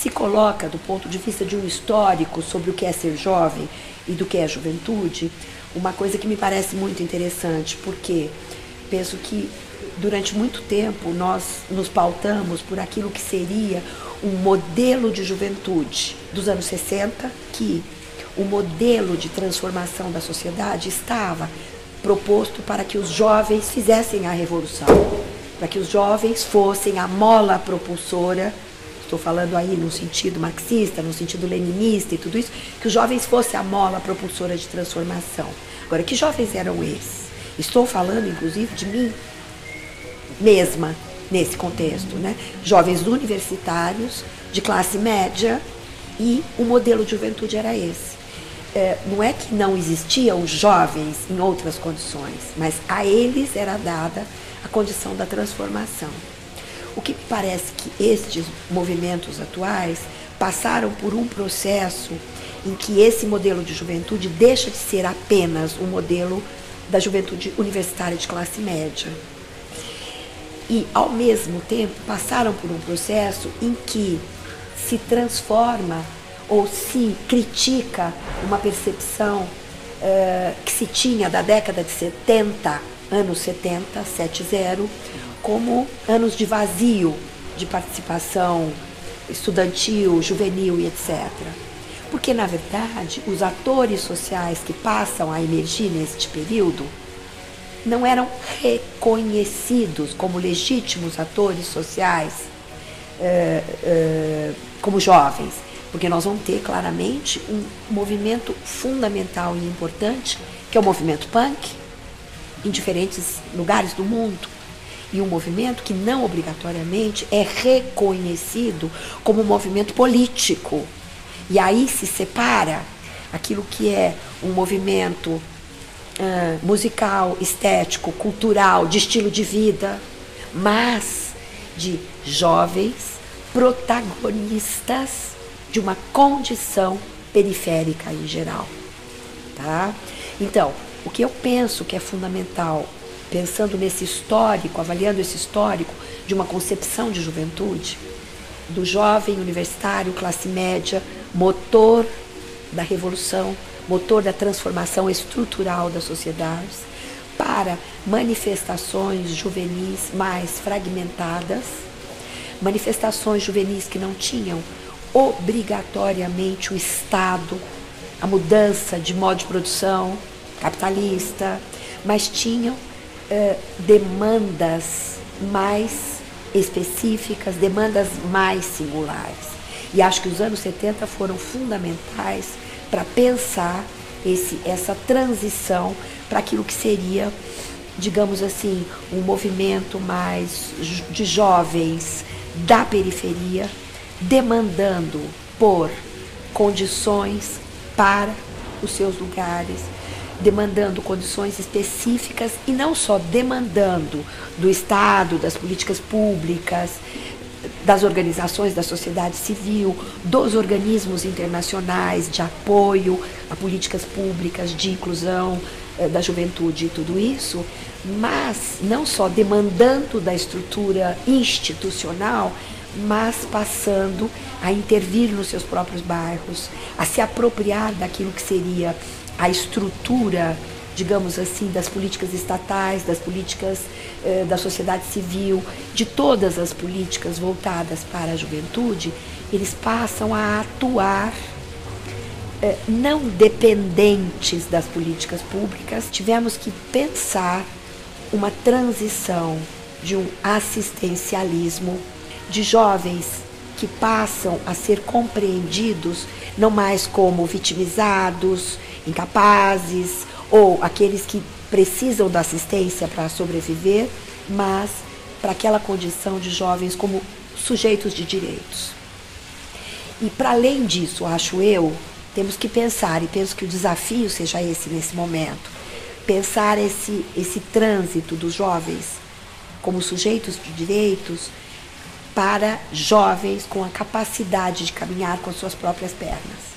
se coloca do ponto de vista de um histórico sobre o que é ser jovem e do que é juventude, uma coisa que me parece muito interessante, porque penso que durante muito tempo nós nos pautamos por aquilo que seria um modelo de juventude dos anos 60, que o modelo de transformação da sociedade estava proposto para que os jovens fizessem a revolução, para que os jovens fossem a mola propulsora. Estou falando aí no sentido marxista, no sentido leninista e tudo isso, que os jovens fossem a mola propulsora de transformação. Agora, que jovens eram esses? Estou falando, inclusive, de mim mesma, nesse contexto, né? Jovens universitários, de classe média, e o modelo de juventude era esse. Não é que não existiam jovens em outras condições, mas a eles era dada a condição da transformação. O que me parece que estes movimentos atuais passaram por um processo em que esse modelo de juventude deixa de ser apenas um modelo da juventude universitária de classe média. E, ao mesmo tempo, passaram por um processo em que se transforma ou se critica uma percepção que se tinha da década de 70, anos 70, 70, como anos de vazio de participação estudantil, juvenil e etc. Porque, na verdade, os atores sociais que passam a emergir neste período não eram reconhecidos como legítimos atores sociais como jovens, porque nós vamos ter claramente um movimento fundamental e importante, que é o movimento punk, em diferentes lugares do mundo, e um movimento que não obrigatoriamente é reconhecido como um movimento político. E aí se separa aquilo que é um movimento musical, estético, cultural, de estilo de vida, mas de jovens protagonistas de uma condição periférica em geral. Tá? Então, o que eu penso que é fundamental, pensando nesse histórico, avaliando esse histórico de uma concepção de juventude, do jovem universitário, classe média, motor da revolução, motor da transformação estrutural das sociedades, para manifestações juvenis mais fragmentadas, manifestações juvenis que não tinham obrigatoriamente o Estado, a mudança de modo de produção capitalista, mas tinham demandas mais específicas, demandas mais singulares. E acho que os anos 70 foram fundamentais para pensar essa transição para aquilo que seria, digamos assim, um movimento mais de jovens da periferia, demandando por condições para os seus lugares, demandando condições específicas e não só demandando do Estado, das políticas públicas, das organizações da sociedade civil, dos organismos internacionais de apoio a políticas públicas de inclusão da juventude e tudo isso, mas não só demandando da estrutura institucional, mas passando a intervir nos seus próprios bairros, a se apropriar daquilo que seria a estrutura, digamos assim, das políticas estatais, das políticas da sociedade civil, de todas as políticas voltadas para a juventude. Eles passam a atuar não dependentes das políticas públicas. Tivemos que pensar uma transição de um assistencialismo, de jovens que passam a ser compreendidos não mais como vitimizados, incapazes, ou aqueles que precisam da assistência para sobreviver, mas para aquela condição de jovens como sujeitos de direitos. E para além disso, acho eu, temos que pensar, e penso que o desafio seja esse nesse momento, pensar esse trânsito dos jovens como sujeitos de direitos para jovens com a capacidade de caminhar com as suas próprias pernas.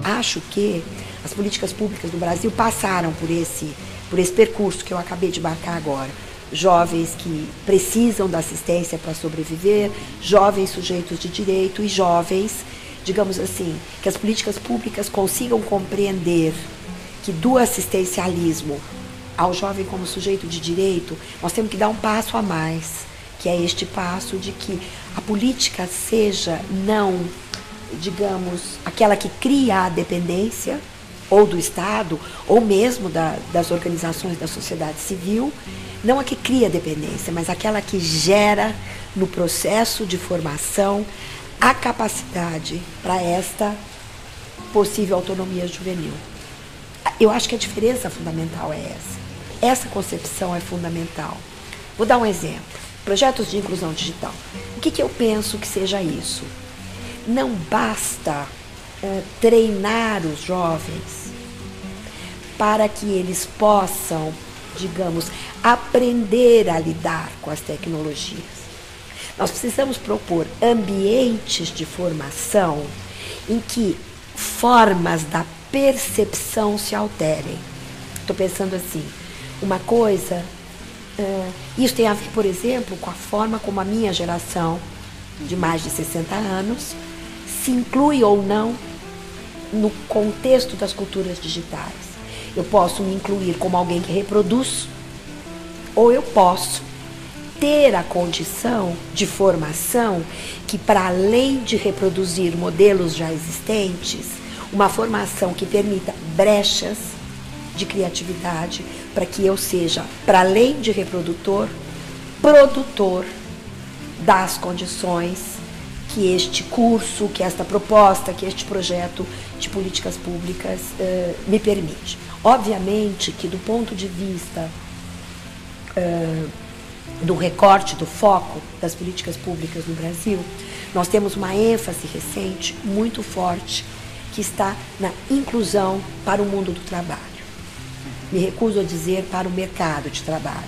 Acho que as políticas públicas do Brasil passaram por esse percurso que eu acabei de marcar agora. Jovens que precisam da assistência para sobreviver, jovens sujeitos de direito e jovens, digamos assim, que as políticas públicas consigam compreender que do assistencialismo ao jovem como sujeito de direito, nós temos que dar um passo a mais, que é este passo de que a política seja não, digamos, aquela que cria a dependência, ou do Estado, ou mesmo das organizações da sociedade civil, não a que cria dependência, mas aquela que gera no processo de formação a capacidade para esta possível autonomia juvenil. Eu acho que a diferença fundamental é essa. Essa concepção é fundamental. Vou dar um exemplo. Projetos de inclusão digital. O que eu penso que seja isso? Não basta treinar os jovens para que eles possam, digamos, aprender a lidar com as tecnologias. Nós precisamos propor ambientes de formação em que formas da percepção se alterem. Estou pensando assim, uma coisa, isso tem a ver, por exemplo, com a forma como a minha geração, de mais de 60 anos, se inclui ou não no contexto das culturas digitais. Eu posso me incluir como alguém que reproduz, ou eu posso ter a condição de formação que, para além de reproduzir modelos já existentes, uma formação que permita brechas de criatividade para que eu seja, para além de reprodutor, produtor das condições que este curso, que esta proposta, que este projeto de políticas públicas me permite. Obviamente que do ponto de vista do recorte, do foco das políticas públicas no Brasil, nós temos uma ênfase recente muito forte que está na inclusão para o mundo do trabalho. Me recuso a dizer para o mercado de trabalho,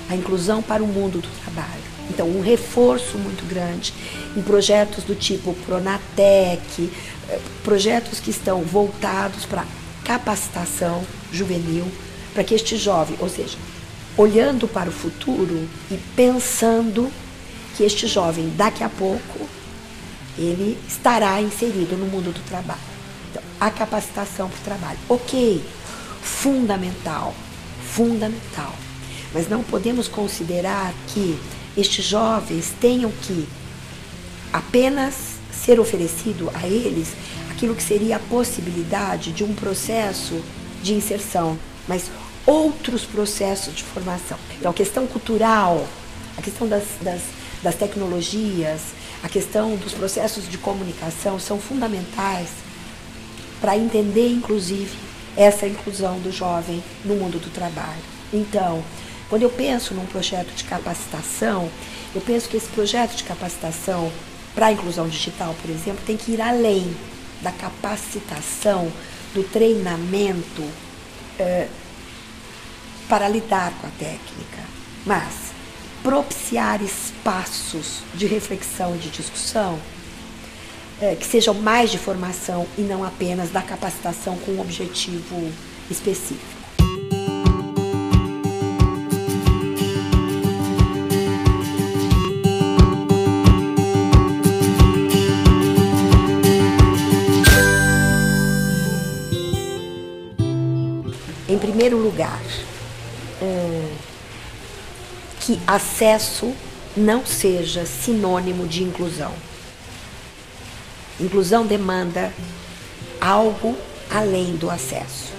a inclusão para o mundo do trabalho. Então, um reforço muito grande em projetos do tipo Pronatec, projetos que estão voltados para capacitação juvenil, para que este jovem, ou seja, olhando para o futuro e pensando que este jovem, daqui a pouco, ele estará inserido no mundo do trabalho. Então, a capacitação para o trabalho. Ok, fundamental, fundamental. Mas não podemos considerar que estes jovens tenham que apenas ser oferecido a eles aquilo que seria a possibilidade de um processo de inserção, mas outros processos de formação. Então, a questão cultural, a questão das tecnologias, a questão dos processos de comunicação são fundamentais para entender, inclusive, essa inclusão do jovem no mundo do trabalho. Então, quando eu penso num projeto de capacitação, eu penso que esse projeto de capacitação para a inclusão digital, por exemplo, tem que ir além da capacitação, do treinamento para lidar com a técnica, mas propiciar espaços de reflexão e de discussão que sejam mais de formação e não apenas da capacitação com um objetivo específico. Em primeiro lugar, que acesso não seja sinônimo de inclusão. Inclusão demanda algo além do acesso.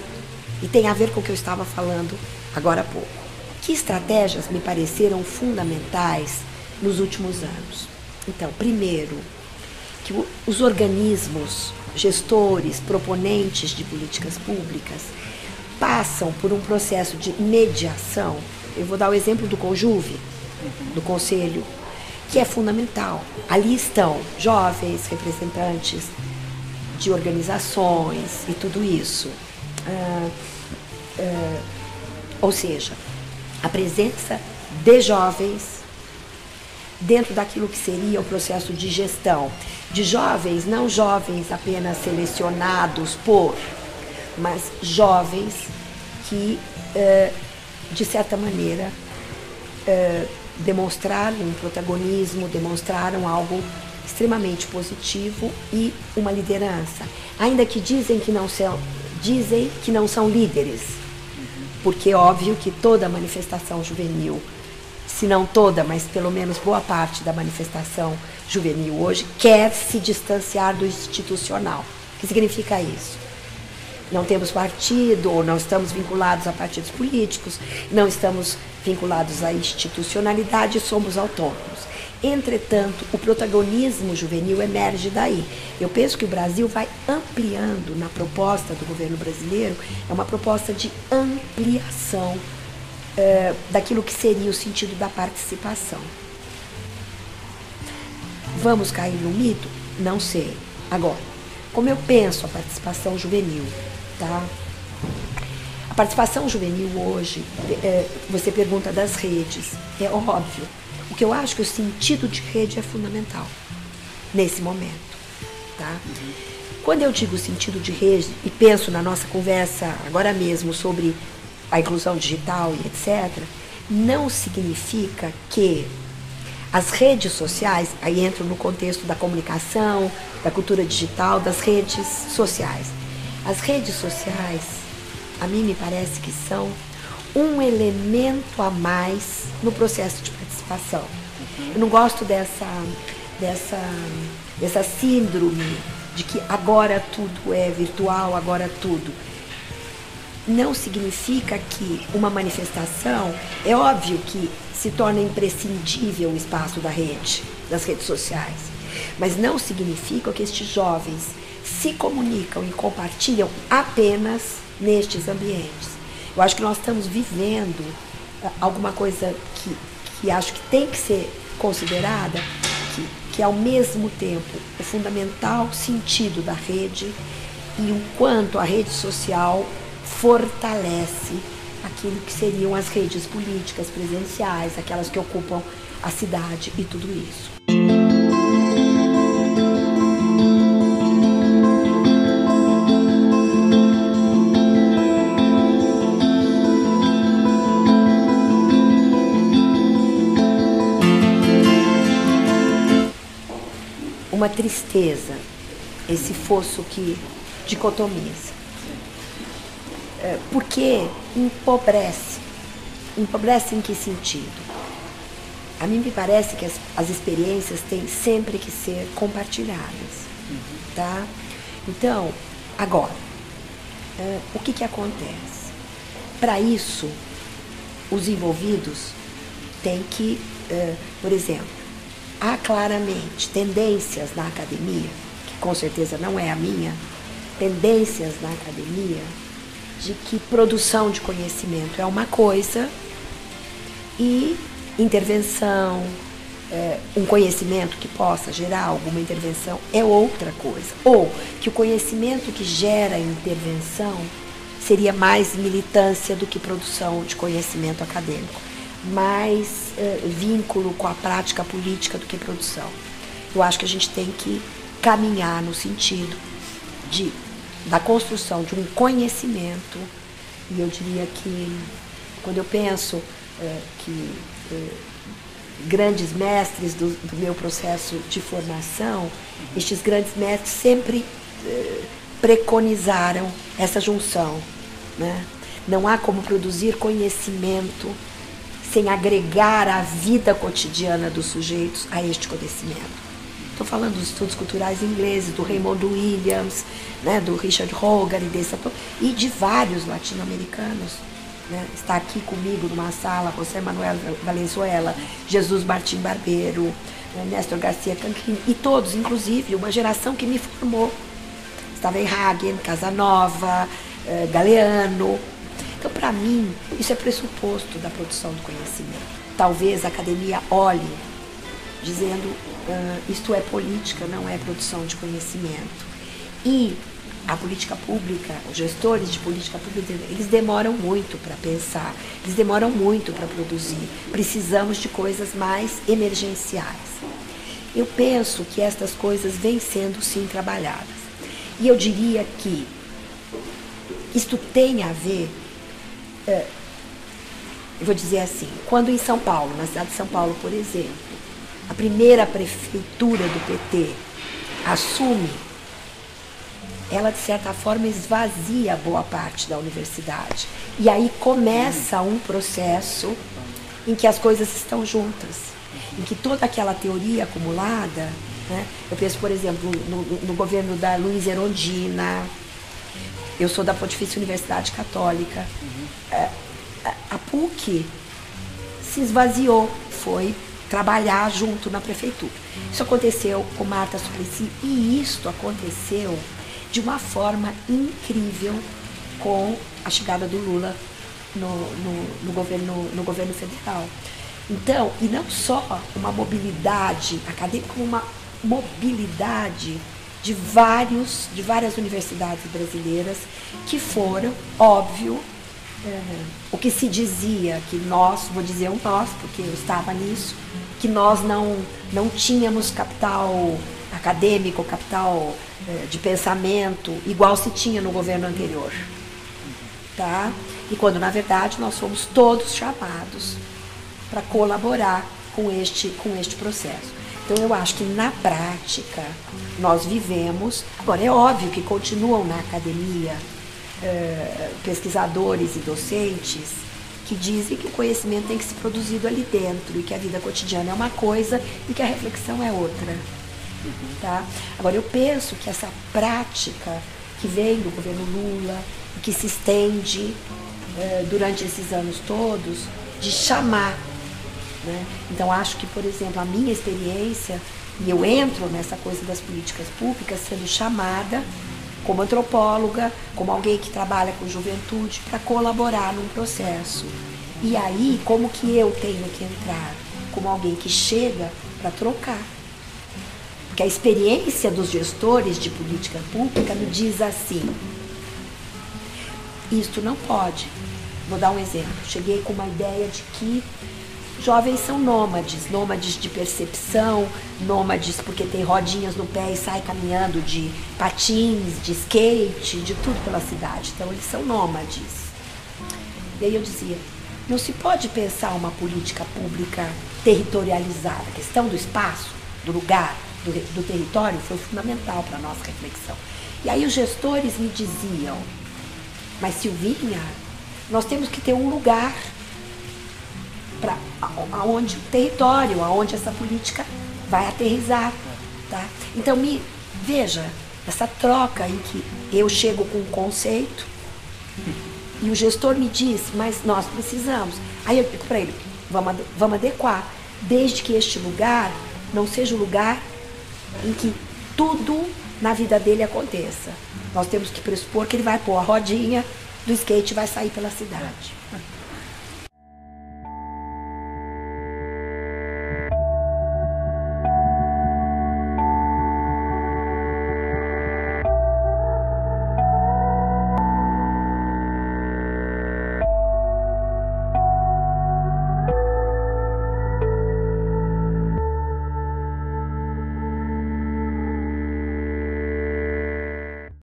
E tem a ver com o que eu estava falando agora há pouco. Que estratégias me pareceram fundamentais nos últimos anos? Então, primeiro, que os organismos, gestores, proponentes de políticas públicas passam por um processo de mediação. Eu vou dar o exemplo do CONJUVE, do Conselho, que é fundamental. Ali estão jovens, representantes de organizações e tudo isso. Ou seja, a presença de jovens dentro daquilo que seria o processo de gestão. De jovens, não jovens apenas selecionados por mas jovens que, de certa maneira, demonstraram um protagonismo, demonstraram algo extremamente positivo e uma liderança. Ainda que dizem que não são líderes, porque é óbvio que toda manifestação juvenil, se não toda, mas pelo menos boa parte da manifestação juvenil hoje, quer se distanciar do institucional. O que significa isso? Não temos partido, ou não estamos vinculados a partidos políticos, não estamos vinculados à institucionalidade, somos autônomos. Entretanto, o protagonismo juvenil emerge daí. Eu penso que o Brasil vai ampliando na proposta do governo brasileiro, é uma proposta de ampliação daquilo que seria o sentido da participação. Vamos cair no mito? Não sei. Agora, como eu penso a participação juvenil, tá? A participação juvenil hoje, você pergunta das redes, é óbvio. O que eu acho que o sentido de rede é fundamental nesse momento, tá? Quando eu digo sentido de rede e penso na nossa conversa agora mesmo sobre a inclusão digital e etc., não significa que as redes sociais, aí entro no contexto da comunicação, da cultura digital, das redes sociais. As redes sociais, a mim me parece que são um elemento a mais no processo de participação. Eu não gosto dessa síndrome de que agora tudo é virtual, agora tudo. Não significa que uma manifestação, é óbvio que se torna imprescindível o espaço da rede, das redes sociais, mas não significa que estes jovens se comunicam e compartilham apenas nestes ambientes. Eu acho que nós estamos vivendo alguma coisa que acho que tem que ser considerada, que ao mesmo tempo o fundamental sentido da rede e o quanto a rede social fortalece aquilo que seriam as redes políticas presenciais, aquelas que ocupam a cidade e tudo isso. Uma tristeza, esse fosso que dicotomiza. Porque empobrece. Empobrece em que sentido? A mim me parece que as experiências têm sempre que ser compartilhadas, tá? Então, agora, o que acontece? Para isso, os envolvidos têm que, por exemplo, há claramente tendências na academia, que com certeza não é a minha, tendências na academia de que produção de conhecimento é uma coisa e intervenção, um conhecimento que possa gerar alguma intervenção é outra coisa. Ou que o conhecimento que gera intervenção seria mais militância do que produção de conhecimento acadêmico, mais vínculo com a prática política do que produção. Eu acho que a gente tem que caminhar no sentido da construção de um conhecimento, e eu diria que, quando eu penso que grandes mestres do meu processo de formação, estes grandes mestres sempre preconizaram essa junção, né? Não há como produzir conhecimento sem agregar a vida cotidiana dos sujeitos a este conhecimento. Estou falando dos estudos culturais ingleses, do Raymond Williams, né, do Richard Hogan e de vários latino-americanos. Né? Está aqui comigo numa sala José Manuel Valenzuela, Jesus Martim Barbeiro, Néstor Garcia Canclini, e todos, inclusive, uma geração que me formou. Stavenhagen, Casanova, Galeano. Então, para mim, isso é pressuposto da produção do conhecimento. Talvez a academia olhe dizendo isto é política, não é produção de conhecimento. E a política pública, os gestores de política pública, eles demoram muito para pensar, eles demoram muito para produzir. Precisamos de coisas mais emergenciais. Eu penso que estas coisas vêm sendo, sim, trabalhadas. E eu diria que isto tem a ver, eu vou dizer assim, quando em São Paulo, na cidade de São Paulo, por exemplo, a primeira prefeitura do PT assume, ela de certa forma esvazia boa parte da universidade. E aí começa um processo em que as coisas estão juntas, em que toda aquela teoria acumulada, né? Eu penso, por exemplo, no governo da Luiza Erundina, eu sou da Pontifícia Universidade Católica, a PUC se esvaziou, foi trabalhar junto na prefeitura. Isso aconteceu com Marta Suplicy e isso aconteceu de uma forma incrível com a chegada do Lula no governo federal. Então, e não só uma mobilidade acadêmica, como uma mobilidade de várias universidades brasileiras que foram, óbvio, o que se dizia que nós, vou dizer um nós, porque eu estava nisso, que nós não tínhamos capital acadêmico, capital de pensamento, igual se tinha no governo anterior. Tá? E quando, na verdade, nós fomos todos chamados para colaborar com este processo. Então, eu acho que, na prática, nós vivemos... Agora, é óbvio que continuam na academia pesquisadores e docentes que dizem que o conhecimento tem que ser produzido ali dentro e que a vida cotidiana é uma coisa e que a reflexão é outra. Tá? Agora, eu penso que essa prática que vem do governo Lula e que se estende durante esses anos todos, de chamar, né? Então, acho que, por exemplo, a minha experiência, e eu entro nessa coisa das políticas públicas sendo chamada como antropóloga, como alguém que trabalha com juventude, para colaborar num processo. E aí, como que eu tenho que entrar? Como alguém que chega para trocar. Porque a experiência dos gestores de política pública me diz assim, isto não pode. Vou dar um exemplo. Cheguei com uma ideia de que jovens são nômades de percepção, nômades porque tem rodinhas no pé e sai caminhando de patins, de skate, de tudo pela cidade. Então eles são nômades. E aí eu dizia, não se pode pensar uma política pública territorializada. A questão do espaço, do lugar, do território foi fundamental para a nossa reflexão. E aí os gestores me diziam, mas Silvinha, nós temos que ter um lugar para aonde o território, aonde essa política vai aterrissar, tá? Então veja essa troca em que eu chego com um conceito e o gestor me diz, mas nós precisamos. Aí eu digo para ele, vamos adequar, desde que este lugar não seja o lugar em que tudo na vida dele aconteça. Nós temos que pressupor que ele vai pôr a rodinha do skate e vai sair pela cidade.